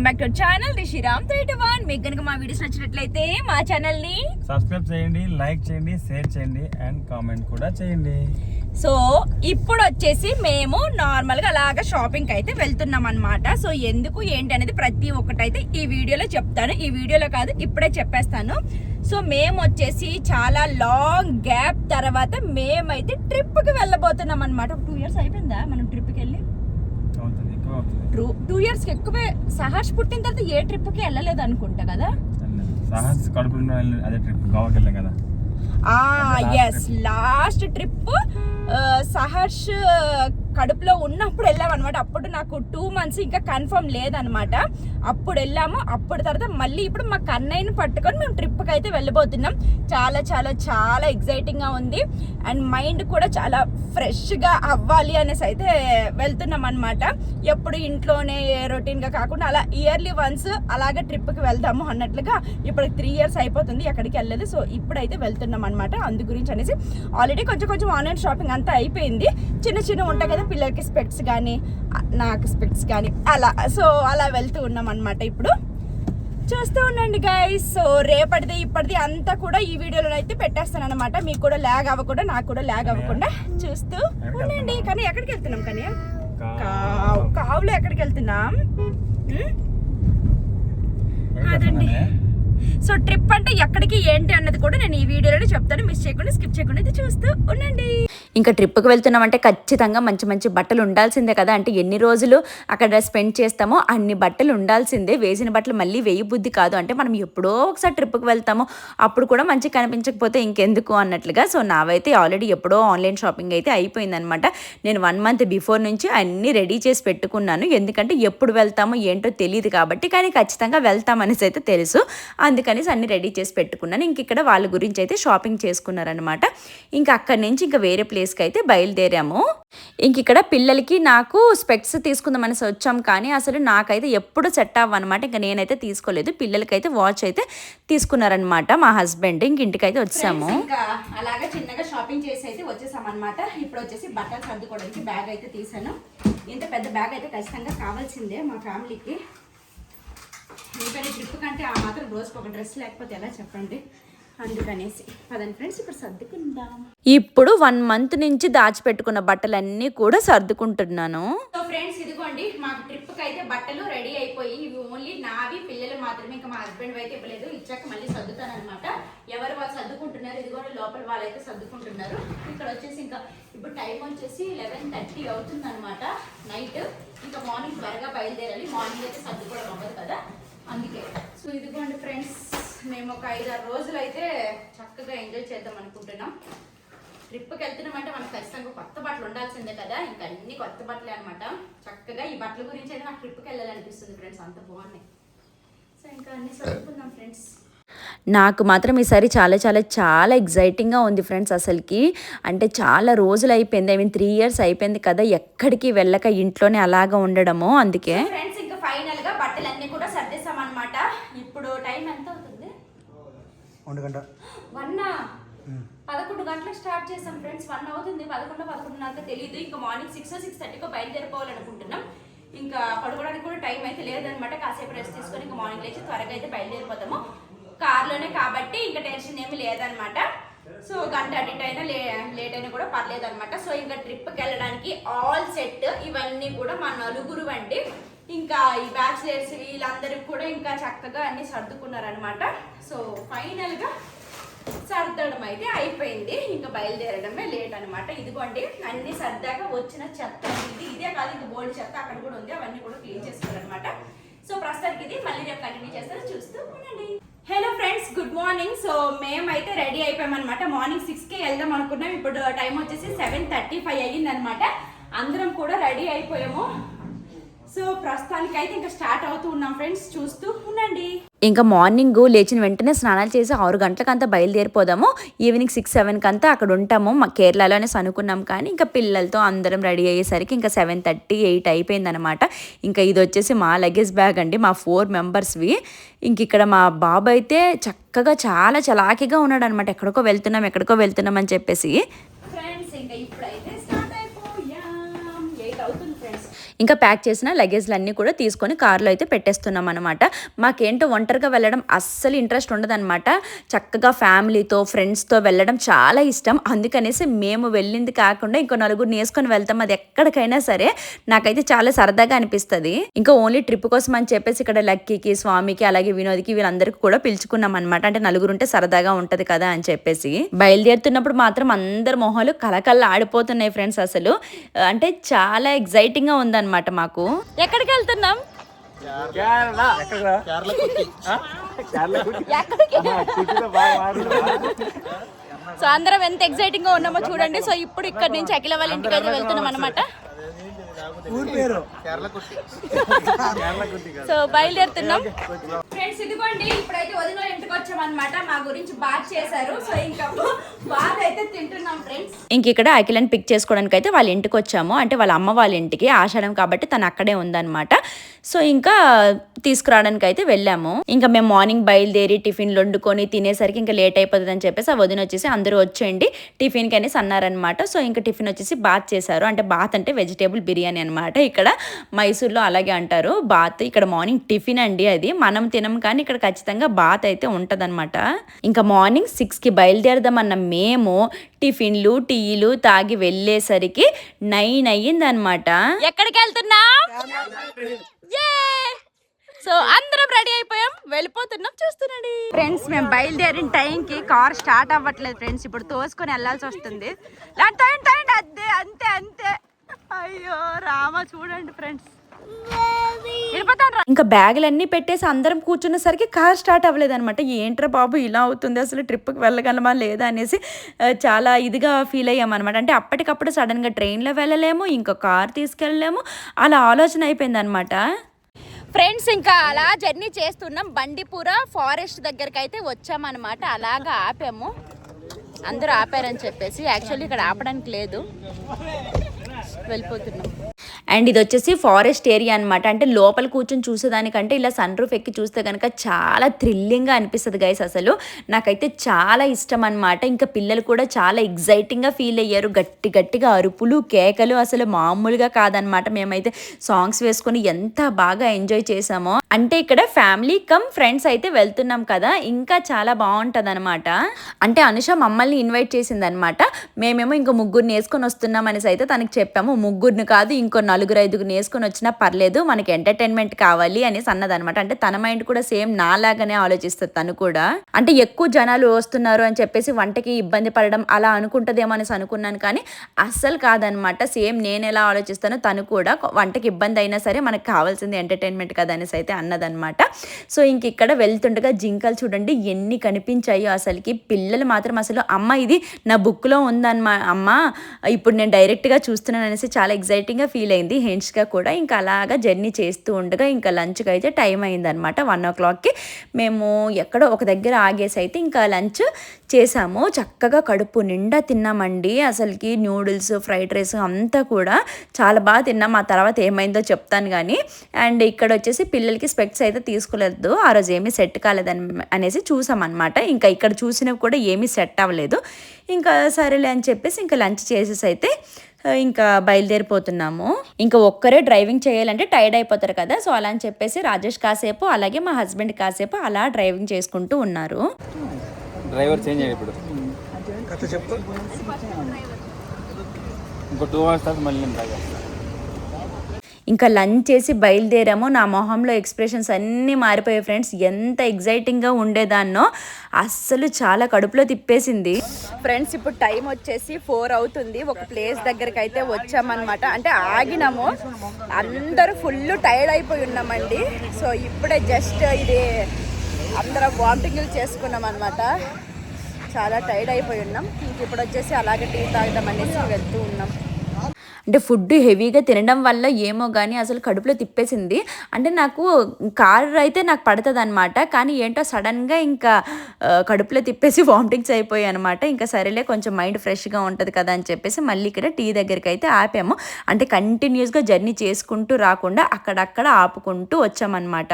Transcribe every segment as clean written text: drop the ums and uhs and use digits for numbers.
Welcome back to channel Rishiram 321. మీకు కనుక మా వీడియోస్ నచ్చినట్లయితే మా ఛానల్ ని సబ్స్క్రైబ్ చేయండి, లైక్ చేయండి, షేర్ చేయండి అండ్ కామెంట్ కూడా చేయండి. సో ఇప్పుడు వచ్చేసి మేము నార్మల్ గా అలాగా షాపింగ్ అయితే వెళ్తున్నాం అన్నమాట. సో ఎందుకు ఏంటి అనేది ప్రతి ఒక్కటైతే ఈ వీడియోలో చెప్తాను. ఈ వీడియోలో కాదు, ఇప్పుడే చెప్పేస్తాను. సో మేము వచ్చేసి చాలా లాంగ్ గ్యాప్ తర్వాత మేమైతే ట్రిప్ కి వెళ్ళబోతున్నాం అన్నమాట. 2 years అయిపోయిందా మనం ట్రిప్ కి వెళ్ళి? 2 years ఎక్కువే. సహర్ష్ పుట్టిన తర్వాత ఏ ట్రిప్ కి వెళ్ళలేదు అనుకుంటా కదా. సహర్ష్ కడుపులో అదే ట్రిప్ గోవాకి వెళ్ళాం కదా. ఎస్, లాస్ట్ ట్రిప్ సహర్ష్ కడుపులో ఉన్నప్పుడు వెళ్ళాం అనమాట. అప్పుడు నాకు 2 months ఇంకా కన్ఫర్మ్ లేదనమాట. అప్పుడు వెళ్ళాము. అప్పుడు తర్వాత మళ్ళీ ఇప్పుడు మా కన్నయ్యని పట్టుకొని మేము ట్రిప్కి అయితే వెళ్ళబోతున్నాం. చాలా చాలా చాలా ఎగ్జైటింగ్గా ఉంది అండ్ మైండ్ కూడా చాలా ఫ్రెష్గా అవ్వాలి అనేసి అయితే వెళ్తున్నాం అనమాట. ఎప్పుడు ఇంట్లోనే రొటీన్గా కాకుండా అలా ఇయర్లీ వన్స్ అలాగే ట్రిప్కి వెళ్దాము అన్నట్లుగా. ఇప్పుడు 3 years అయిపోతుంది, ఎక్కడికి వెళ్ళలేదు. సో ఇప్పుడైతే వెళ్తున్నాం అనమాట. అందు గురించి అనేసి ఆల్రెడీ కొంచెం ఆన్లైన్ షాపింగ్ అంతా అయిపోయింది. చిన్న ఉంటాయి కదా పిల్లలకి, స్పెక్ట్స్ కానీ నాకు స్పెక్ట్స్ కానీ అలా వెళ్తూ ఉన్నాం అనమాట. ఇప్పుడు చూస్తూ ఉండండి గైస్. సో రేపటిది ఇప్పటిది అంతా కూడా ఈ వీడియోలో అయితే పెట్టేస్తాను అనమాట. మీకు కూడా ల్యాగ్ అవ్వకుండా, నాకు కూడా ల్యాగ్ అవ్వకుండా చూస్తూ ఉండండి. కానీ ఎక్కడికి వెళ్తున్నాం? కానీ కావులో ఎక్కడికి వెళ్తున్నాం అదండి. సో ట్రిప్ అంటే ఎక్కడికి ఏంటి అన్నది కూడా నేను ఈ వీడియోలో చెప్తాను. మిస్ చేయకుండా, స్కిప్ చేయకుండా అయితే చూస్తూ ఉండండి. ఇంకా ట్రిప్కి వెళ్తున్నామంటే ఖచ్చితంగా మంచి మంచి బట్టలు ఉండాల్సిందే కదా. అంటే ఎన్ని రోజులు అక్కడ స్పెండ్ చేస్తామో అన్ని బట్టలు ఉండాల్సిందే. వేసిన బట్టలు మళ్ళీ వేయి బుద్ధి కాదు. అంటే మనం ఎప్పుడో ఒకసారి ట్రిప్కి వెళ్తామో అప్పుడు కూడా మంచిగా కనిపించకపోతే ఇంకెందుకు అన్నట్లుగా. సో నావైతే ఆల్రెడీ ఎప్పుడో ఆన్లైన్ షాపింగ్ అయితే అయిపోయిందనమాట. నేను 1 month బిఫోర్ నుంచి అన్నీ రెడీ చేసి పెట్టుకున్నాను. ఎందుకంటే ఎప్పుడు వెళ్తామో ఏంటో తెలియదు కాబట్టి. కానీ ఖచ్చితంగా వెళ్తామనేసి అయితే తెలుసు. అందుకనేసి అన్ని రెడీ చేసి పెట్టుకున్నాను. ఇంక ఇక్కడ వాళ్ళ గురించి అయితే షాపింగ్ చేసుకున్నారనమాట. ఇంకా అక్కడి నుంచి ఇంకా వేరే ప్లేస్కి అయితే బయలుదేరాము. ఇంక ఇక్కడ పిల్లలకి నాకు స్పెక్ట్స్ తీసుకుందామనేసి వచ్చాం. కానీ అసలు నాకైతే ఎప్పుడు సెట్ అవ్వనమాట. ఇంకా నేనైతే తీసుకోలేదు. పిల్లలకైతే వాచ్ అయితే తీసుకున్నారనమాట మా హస్బెండ్. ఇంక ఇంటికైతే వచ్చాము. ఇంకా అలాగే చిన్నగా షాపింగ్ చేసి అయితే వచ్చేసాం అనమాట. ఇప్పుడు వచ్చేసి బట్టలు సర్దుకోవడానికి బ్యాగ్ అయితే తీసాను. ఇంత పెద్ద బ్యాగ్ అయితే ఖచ్చితంగా కావాల్సిందే మా ఫ్యామిలీకి. ఎందుకంటే ట్రిప్ కంటే ఆ మాత్రం రోజుకి ఒక డ్రెస్ లేకపోతే ఎలా చెప్పండి. అందుకనేసి పదండి ఫ్రెండ్స్, ఇప్పుడు సర్దుకుందాం. ఇప్పుడు 1 month నుంచి దాచిపెట్టుకున్న బట్టలన్నీ కూడా సర్దుకుంటున్నాను. సో ఫ్రెండ్స్ ఇదిగోండి, మాకు ట్రిప్కి అయితే బట్టలు రెడీ అయిపోయి. ఇవి ఓన్లీ నావి, పిల్లలు మాత్రమే. ఇంకా మా హస్బెండ్ అయితే ఇవ్వలేదు. ఇచ్చాక మళ్ళీ సర్దుతాను అనమాట. ఎవరు వాళ్ళు సర్దుకుంటున్నారు. ఇదిగోండి లోపల వాళ్ళైతే సర్దుకుంటున్నారు. ఇక్కడ వచ్చేసి ఇంకా ఇప్పుడు టైం వచ్చేసి 11:30 అవుతుంది అనమాట నైట్. ఇంకా మార్నింగ్ త్వరగా బయలుదేరాలి. మార్నింగ్ అయితే సర్దుకోవడం అవ్వదు కదా, అందుకే. సో ఇదిగోండి ఫ్రెండ్స్, మేము ఒక 5-6 రోజులు అయితే చక్కగా ఎంజాయ్ చేద్దాం అనుకుంటున్నాం. ట్రిప్కి వెళ్తున్నామంటే మనకు ఖచ్చితంగా కొత్త బట్టలు ఉండాల్సిందే కదా. ఇంకా అన్ని కొత్త బట్టలే అనమాట. చక్కగా ఈ బట్టల గురించి అయితే నాకు ట్రిప్కి వెళ్ళాలనిపిస్తుంది ఫ్రెండ్స్, అంత బాగున్నాయి. సో ఇంకా అన్ని చదువుకుందాం ఫ్రెండ్స్. నాకు మాత్రం ఈసారి చాలా చాలా చాలా ఎగ్జైటింగ్గా ఉంది ఫ్రెండ్స్. అసలుకి అంటే చాలా రోజులు అయిపోయింది. 3 years అయిపోయింది కదా ఎక్కడికి వెళ్ళక ఇంట్లోనే అలాగా ఉండడము. అందుకే ఫ్రెండ్స్ ఇంకా ఫైనల్ గా బట్టలన్నీ కూడా సర్దేశాం అనమాట. ఇప్పుడు టైం ఎంత అవుతుంది? 11 గంటలకు స్టార్ట్ చేసాం ఫ్రెండ్స్. 1 అవుతుంది. 11-11:30 తెలియదు. ఇంకా మార్నింగ్ 6-6:30 బయలుదేరిపోవాలనుకుంటున్నాం. ఇంకా పడుకోవడానికి కూడా టైం అయితే లేదనమాట. కాసేపు రెస్ట్ తీసుకొని ఇంకా మార్నింగ్ లేచి త్వరగా అయితే బయలుదేరిపోతాము. కార్లోనే కాబట్టి ఇంకా టెన్షన్ ఏమి లేదనమాట. సో గంట అడిట్ అయినా లేట్ అయినా కూడా పర్లేదు అనమాట. సో ఇంకా ట్రిప్కి వెళ్ళడానికి ఆల్ సెట్. ఇవన్నీ కూడా మా నలుగురు అండి. ఇంకా ఈ బ్యాచిలర్స్ వీళ్ళందరికీ కూడా ఇంకా చక్కగా అన్ని సర్దుకున్నారనమాట. సో ఫైనల్గా సర్దడం అయితే అయిపోయింది. ఇంకా బయలుదేరడమే లేట్ అనమాట. ఇదిగోండి అన్ని సర్దాక వచ్చిన చెత్త ఇదే కాదు, ఇంకా బోల్డ్ చెత్త అక్కడ కూడా ఉంది. అవన్నీ కూడా క్లీన్ చేసుకోవాలన్నమాట. సో ప్రస్తుతానికి ఇది మళ్ళీ రేపు కంటిన్యూ చేస్తారు, చూస్తూ ఉండండి. Hello friends, good morning. So మేమైతే రెడీ అయిపోయామన్నమాట. మార్నింగ్ 6కి వెళ్దాం అనుకున్నాం. ఇప్పుడు టైం వచ్చేసి 7:35 అయ్యిందనమాట. అందరం కూడా రెడీ అయిపోయాము. సో ప్రస్తుతానికి అయితే ఇంకా స్టార్ట్ అవుతూ ఉన్నాం ఫ్రెండ్స్, చూస్తూ ఉండండి. ఇంకా మార్నింగ్ లేచిన వెంటనే స్నానాలు చేసి 6 గంటలకంతా బయలుదేరిపోదాము. ఈవినింగ్ 6-7 కంతా అక్కడ ఉంటాము. మా కేరళలోనే అనుకున్నాం. కానీ ఇంకా పిల్లలతో అందరం రెడీ అయ్యేసరికి ఇంకా 7:30-8 అయిపోయిందనమాట. ఇంకా ఇది వచ్చేసి మా లగేజ్ బ్యాగ్ అండి, మా 4 మెంబర్స్వి. ఇంక ఇక్కడ మా బాబు అయితే చక్కగా చాలా చలాకీగా ఉన్నాడు అనమాట. ఎక్కడికో వెళ్తున్నాం అని చెప్పేసి. ఫ్రెండ్స్ ఇంకా ఇప్పుడైతే స్టార్ట్ అయిపోయాం. 8 అవుతుంది ఫ్రెండ్స్. ఇంకా ప్యాక్ చేసిన లగేజ్లు అన్నీ కూడా తీసుకొని కార్లో అయితే పెట్టేస్తున్నాం అనమాట. మాకేంటో ఒంటరిగా వెళ్ళడం అస్సలు ఇంట్రెస్ట్ ఉండదన్నమాట. చక్కగా ఫ్యామిలీతో ఫ్రెండ్స్తో వెళ్ళడం చాలా ఇష్టం. అందుకనేసి మేము వెళ్ళింది కాకుండా ఇంకో నలుగురిని వేసుకొని వెళ్తాం. అది ఎక్కడికైనా సరే నాకైతే చాలా సరదాగా అనిపిస్తుంది. ఇంకా ఓన్లీ ట్రిప్ కోసం అని చెప్పేసి ఇక్కడ లక్కీకి, స్వామికి, అలాగే వినోద్కి వీళ్ళందరికీ కూడా పిలుచుకున్నాం అనమాట. అంటే నలుగురు ఉంటే సరదాగా ఉంటది కదా అని చెప్పేసి. బయలుదేరుతున్నప్పుడు మాత్రం అందరి మొహాలు కలకల్లా ఆడిపోతున్నాయి ఫ్రెండ్స్. అసలు అంటే చాలా ఎగ్జైటింగ్ గా ఉందన్నమాట మాకు. ఎక్కడికి వెళ్తున్నాం? సో అందరం ఎంత ఎగ్జైటింగ్ గా ఉన్నామో చూడండి. సో ఇప్పుడు ఇక్కడ నుంచి అఖిల వాళ్ళ ఇంటికి అయితే వెళ్తున్నాం అనమాట. సో బయలుదేరుతున్నాం ఫ్రెండ్స్. ఇదిగోండి ఇప్పుడైతే వదిన ఇంటికి వచ్చామన్నమాట. మా గురించి బాత్ చేశారు. సో ఇంకా బాత్ అయితే తింటున్నాం ఫ్రెండ్స్. ఇంక ఇక్కడ అఖిలని పిక్ చేసుకోవడానికి అయితే వాళ్ళ ఇంటికి వచ్చాము. అంటే వాళ్ళ అమ్మ వాళ్ళ ఇంటికి, ఆషాఢం కాబట్టి తను అక్కడే ఉందన్నమాట. సో ఇంకా తీసుకురావడానికి అయితే వెళ్ళాము. ఇంకా మేము మార్నింగ్ బయలుదేరి టిఫిన్లు వండుకొని తినేసరికి ఇంకా లేట్ అయిపోతుంది అని చెప్పేసి ఆ వదిన వచ్చేసి అందరూ వచ్చేయండి టిఫిన్కి అనేసి అన్నారనమాట. సో ఇంకా టిఫిన్ వచ్చేసి బాత్ చేశారు. అంటే బాత్ అంటే వెజిటేబుల్ బిర్యానీ అనమాట. ఇక్కడ మైసూర్లో అలాగే అంటారు బాత్. ఇక్కడ మార్నింగ్ టిఫిన్ అండి. అది మనం తినం కానీ ఇక్కడ ఖచ్చితంగా బాత్ అయితే ఉంటదన్నమాట. ఇంకా మార్నింగ్ 6కి బయలుదేరదామన్న మేము టిఫిన్లు టీలు తాగి వెళ్ళేసరికి 9 అయ్యిందనమాట. ఎక్కడికి వెళ్తున్నా? సో అందరం రెడీ అయిపోయాం, వెళ్ళిపోతున్నాం. చూస్తున్నాండి ఫ్రెండ్స్, మేము బయలుదేరిన టైంకి కార్ స్టార్ట్ అవ్వట్లేదు ఫ్రెండ్స్. ఇప్పుడు తోసుకొని వెళ్ళాల్సి వస్తుంది. అంతే అంతే అంతే. అయ్యో రామ, చూడండి ఫ్రెండ్స్. ఇంకా బ్యాగులన్నీ పెట్టేసి అందరం కూర్చున్నసరికి కార్ స్టార్ట్ అవ్వలేదు అనమాట. ఏంట్రా బాబు ఇలా అవుతుంది, అసలు ట్రిప్కి వెళ్ళగలమా లేదా అనేసి చాలా ఇదిగా ఫీల్ అయ్యాం అనమాట. అంటే అప్పటికప్పుడు సడన్గా ట్రైన్లో వెళ్ళలేము, ఇంకా కార్ తీసుకెళ్ళలేము, అలా ఆలోచన అయిపోయింది అనమాట. ఫ్రెండ్స్ ఇంకా అలా జర్నీ చేస్తున్నాం. బండిపుర ఫారెస్ట్ దగ్గరికి అయితే వచ్చామన్నమాట. అలాగా ఆపాము, అందరూ ఆపారని చెప్పేసి. యాక్చువల్లీ ఇక్కడ ఆపడానికి లేదు, వెళ్ళిపోతున్నాం. అండ్ ఇది వచ్చేసి ఫారెస్ట్ ఏరియా అనమాట. అంటే లోపల కూర్చొని చూసేదానికంటే ఇలా సన్ రూఫ్ ఎక్కి చూస్తే కనుక చాలా థ్రిల్లింగ్గా అనిపిస్తుంది గైస్. అసలు నాకైతే చాలా ఇష్టం అనమాట. ఇంకా పిల్లలు కూడా చాలా ఎగ్జైటింగ్గా ఫీల్ అయ్యారు. గట్టిగా అరుపులు కేకలు అసలు మామూలుగా కాదనమాట. మేమైతే సాంగ్స్ వేసుకొని ఎంత బాగా ఎంజాయ్ చేసామో. అంటే ఇక్కడ ఫ్యామిలీ కమ్ ఫ్రెండ్స్ అయితే వెళ్తున్నాం కదా, ఇంకా చాలా బాగుంటుంది అనమాట. అంటే అనుష మమ్మల్ని ఇన్వైట్ చేసింది అనమాట. మేమేమో ఇంకో ముగ్గురిని వేసుకొని వస్తున్నాం అనేసి అయితే తనకి చెప్పాము. ముగ్గురిని కాదు, ఇంకో 4-5 వేసుకొని వచ్చినా పర్లేదు, మనకి ఎంటర్టైన్మెంట్ కావాలి అనేసి అన్నదనమాట. అంటే తన మైండ్ కూడా సేమ్ నాలాగానే ఆలోచిస్తుంది తను కూడా. అంటే ఎక్కువ జనాలు వస్తున్నారు అని చెప్పేసి వంటకి ఇబ్బంది పడడం అలా అనుకుంటుందేమో అనేసి అనుకున్నాను, కానీ అస్సలు కాదనమాట. సేమ్ నేను ఎలా ఆలోచిస్తానో తను కూడా, వంటకి ఇబ్బంది అయినా సరే మనకు కావాల్సింది ఎంటర్టైన్మెంట్ కదా అనేసి అయితే అన్నదనమాట. సో ఇంక ఇక్కడ వెళ్తుండగా జింకలు చూడండి ఎన్ని కనిపించాయో అసలుకి. పిల్లలు మాత్రం అసలు అమ్మ ఇది నా బుక్లో ఉందన్నమా అమ్మ, ఇప్పుడు నేను డైరెక్ట్గా చూస్తున్నాను అనేసి చాలా ఎగ్జైటింగ్గా ఫీల్ అయింది హెన్స్గా కూడా. ఇంకా అలాగా జర్నీ చేస్తూ ఉండగా ఇంకా లంచ్కి అయితే టైం అయిందనమాట. 1 o'clockకి మేము ఎక్కడో ఒక దగ్గర ఆగేసి అయితే ఇంకా లంచ్ చేసాము. చక్కగా కడుపు నిండా తిన్నామండి. అసలుకి న్యూడిల్స్, ఫ్రైడ్ రైస్ అంతా కూడా చాలా బాగా తిన్నాం. ఆ తర్వాత ఏమైందో చెప్తాను కానీ. అండ్ ఇక్కడ వచ్చేసి పిల్లలకి స్పెక్ట్స్ అయితే తీసుకోలేదు, ఆ రోజు ఏమీ సెట్ కాలేదని అనేసి చూసామన్నమాట. ఇంకా ఇక్కడ చూసినవి కూడా ఏమీ సెట్ అవ్వలేదు. ఇంకా సరేలే అని చెప్పేసి ఇంకా లంచ్ చేసేసి అయితే ఇంకా బయలుదేరిపోతున్నాము. ఇంకా ఒక్కరే డ్రైవింగ్ చేయాలంటే టైర్డ్ అయిపోతారు కదా, సో అలా అని చెప్పేసి రాజేష్ కాసేపు అలాగే మా హస్బెండ్ కాసేపు అలా డ్రైవింగ్ చేసుకుంటూ ఉన్నారు. డ్రైవర్ చేంజ్ అయ్యి ఇప్పుడు ఇంకో 2 hours తర్వాత మళ్ళీ ఇంకా లంచ్ చేసి బయలుదేరాము. నా మొహంలో ఎక్స్ప్రెషన్స్ అన్నీ మారిపోయాయి ఫ్రెండ్స్. ఎంత ఎగ్జైటింగ్గా ఉండేదాన్నో అస్సలు చాలా కడుపులో తిప్పేసింది ఫ్రెండ్స్. ఇప్పుడు టైం వచ్చేసి 4 అవుతుంది. ఒక ప్లేస్ దగ్గరికి అయితే వచ్చామన్నమాట. అంటే ఆగినాము, అందరూ ఫుల్ టైర్డ్ అయిపోయి ఉన్నామండి. సో ఇప్పుడే జస్ట్ ఇది అందరం వామిటింగ్లు చేసుకున్నాం అనమాట. చాలా టైర్డ్ అయిపోయి ఉన్నాం. ఇంక ఇప్పుడు వచ్చేసి అలాగే టీ తాగడం అనేసి వెళ్తూ ఉన్నాం. అంటే ఫుడ్ హెవీగా తినడం వల్ల ఏమో కానీ అసలు కడుపులో తిప్పేసింది. అంటే నాకు కార్ అయితే నాకు పడుతుంది అనమాట, కానీ ఏంటో సడన్గా ఇంకా కడుపులో తిప్పేసి వామిటింగ్స్ అయిపోయాయి అనమాట. ఇంకా సరేలే కొంచెం మైండ్ ఫ్రెష్గా ఉంటుంది కదా అని చెప్పేసి మళ్ళీ ఇక్కడ టీ దగ్గరికి అయితే ఆపాము. అంటే కంటిన్యూస్గా జర్నీ చేసుకుంటూ రాకుండా అక్కడక్కడ ఆపుకుంటూ వచ్చామన్నమాట.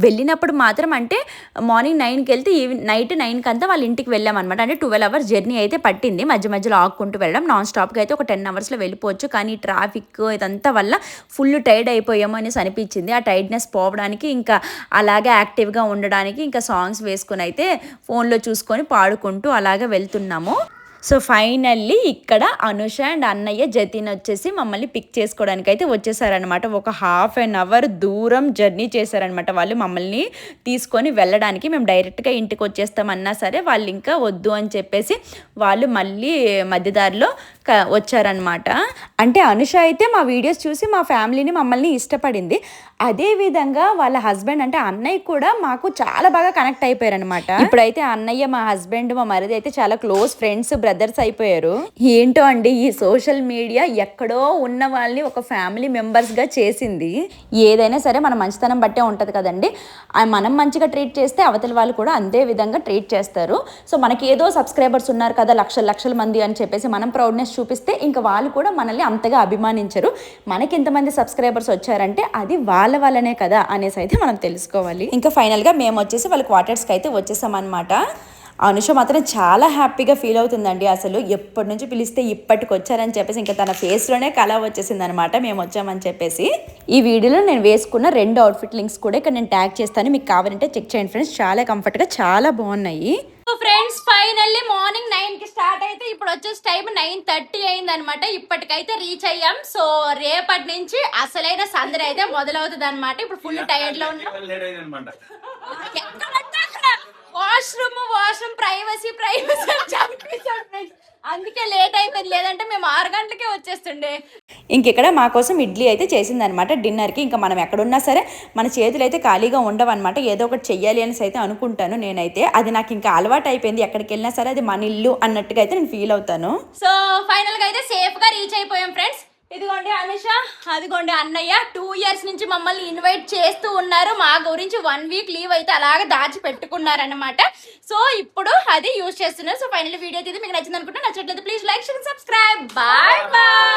వెళ్ళినప్పుడు మాత్రం అంటే మార్నింగ్ 9కి వెళ్తే నైట్ 9కి అంతా వాళ్ళ ఇంటికి వెళ్ళామన్నమాట. అంటే 12 అవర్స్ జర్నీ అయితే పట్టింది. మధ్య మధ్యలో ఆక్కుంటూ వెళ్ళడం. నాన్ స్టాప్గా అయితే ఒక 10 అవర్స్లో వెళ్ళిపోవచ్చు. కానీ ట్రాఫిక్ ఇదంతా వల్ల ఫుల్ టైర్డ్ అయిపోయాము అనేసి అనిపించింది. ఆ టైర్డ్నెస్ పోవడానికి ఇంకా అలాగే యాక్టివ్గా ఉండడానికి ఇంకా సాంగ్స్ వేసుకొని అయితే ఫోన్లో చూసుకొని పాడుకుంటూ అలాగే వెళ్తున్నాము. సో ఫైనల్లీ ఇక్కడ అనుష అండ్ అన్నయ్య జతిన్ వచ్చేసి మమ్మల్ని పిక్ చేసుకోవడానికి అయితే వచ్చేసారనమాట. ఒక ½ an hour దూరం జర్నీ చేశారనమాట వాళ్ళు మమ్మల్ని తీసుకొని వెళ్ళడానికి. మేము డైరెక్ట్గా ఇంటికి వచ్చేస్తామన్నా సరే వాళ్ళు ఇంకా వద్దు అని చెప్పేసి వాళ్ళు మళ్ళీ మధ్యదారిలో వచ్చారనమాట. అంటే అనుష అయితే మా వీడియోస్ చూసి మా ఫ్యామిలీని మమ్మల్ని ఇష్టపడింది. అదేవిధంగా వాళ్ళ హస్బెండ్ అంటే అన్నయ్య కూడా మాకు చాలా బాగా కనెక్ట్ అయిపోయారనమాట. ఇప్పుడైతే అన్నయ్య మా హస్బెండ్ మా మరిది అయితే చాలా క్లోజ్ ఫ్రెండ్స్ బ్రదర్స్ అయిపోయారు. ఏంటో అండి ఈ సోషల్ మీడియా ఎక్కడో ఉన్న వాళ్ళని ఒక ఫ్యామిలీ మెంబర్స్గా చేసింది. ఏదైనా సరే మన మంచితనం బట్టే ఉంటుంది కదండి. మనం మంచిగా ట్రీట్ చేస్తే అవతల వాళ్ళు కూడా అంతే విధంగా ట్రీట్ చేస్తారు. సో మనకి ఏదో సబ్స్క్రైబర్స్ ఉన్నారు కదా లక్షల మంది అని చెప్పేసి మనం ప్రౌడ్నెస్ చూపిస్తే ఇంకా వాళ్ళు కూడా మనల్ని అంతగా అభిమానించరు. మనకి ఇంతమంది సబ్స్క్రైబర్స్ వచ్చారంటే అది వాళ్ళ వల్లనే కదా అనేసి అయితే మనం తెలుసుకోవాలి. ఇంకా ఫైనల్గా మేము వచ్చేసి వాళ్ళ క్వార్టర్స్కి అయితే వచ్చేసామన్నమాట. అనుష మాత్రం చాలా హ్యాపీగా ఫీల్ అవుతుందండి. అసలు ఎప్పటి నుంచి పిలిస్తే ఇప్పటికి వచ్చారని చెప్పేసి ఇంకా తన ఫేస్లోనే కళ వచ్చేసింది అనమాట మేము వచ్చామని చెప్పేసి. ఈ వీడియోలో నేను వేసుకున్న 2 అవుట్ఫిట్ లింక్స్ కూడా ఇక్కడ నేను ట్యాగ్ చేస్తాను, మీకు కావాలంటే చెక్ చేయండి ఫ్రెండ్స్. చాలా కంఫర్ట్గా చాలా బాగున్నాయి. ఫ్రెండ్స్ ఫైనల్లీ మార్నింగ్ 9కి స్టార్ట్ అయితే ఇప్పుడు వచ్చేసి టైం 9:30 అయింది అనమాట. ఇప్పటికైతే రీచ్ అయ్యాం. సో రేపటి నుంచి అసలైన సందడి అయితే మొదలవుతుంది అనమాట. ఇప్పుడు ఫుల్ టైర్డ్ లో ఉన్నాం. వాష్రూమ్ ప్రైవసీ అందుకే లేట్ అయిపోయింది. లేదంటే మేము 6 గంటలకే వచ్చేస్తుండే. ఇంకెక్కడ మా కోసం ఇడ్లీ అయితే చేసిందనమాట డిన్నర్కి. ఇంకా మనం ఎక్కడున్నా సరే మన చేతులు అయితే ఖాళీగా ఉండవన్నమాట. ఏదో ఒకటి చెయ్యాలి అనేసి అయితే అనుకుంటాను నేనైతే. అది నాకు ఇంకా అలవాటు అయిపోయింది. ఎక్కడికి వెళ్ళినా సరే అది మన ఇల్లు అన్నట్టుగా అయితే నేను ఫీల్ అవుతాను. సో ఫైనల్గా అయితే సేఫ్గా రీచ్ అయిపోయాం ఫ్రెండ్స్. ఇదిగోండి అనుష, అదిగోండి అన్నయ్య 2 years నుంచి మమ్మల్ని ఇన్వైట్ చేస్తూ ఉన్నారు. మా గురించి 1 week లీవ్ అయితే అలాగే దాచి పెట్టుకున్నారనమాట. సో ఇప్పుడు అది యూజ్ చేస్తున్నారు. సో ఫైనల్ వీడియో అయితే మీకు నచ్చింది అనుకుంటా. నచ్చట్లేదు please like share subscribe. Bye bye.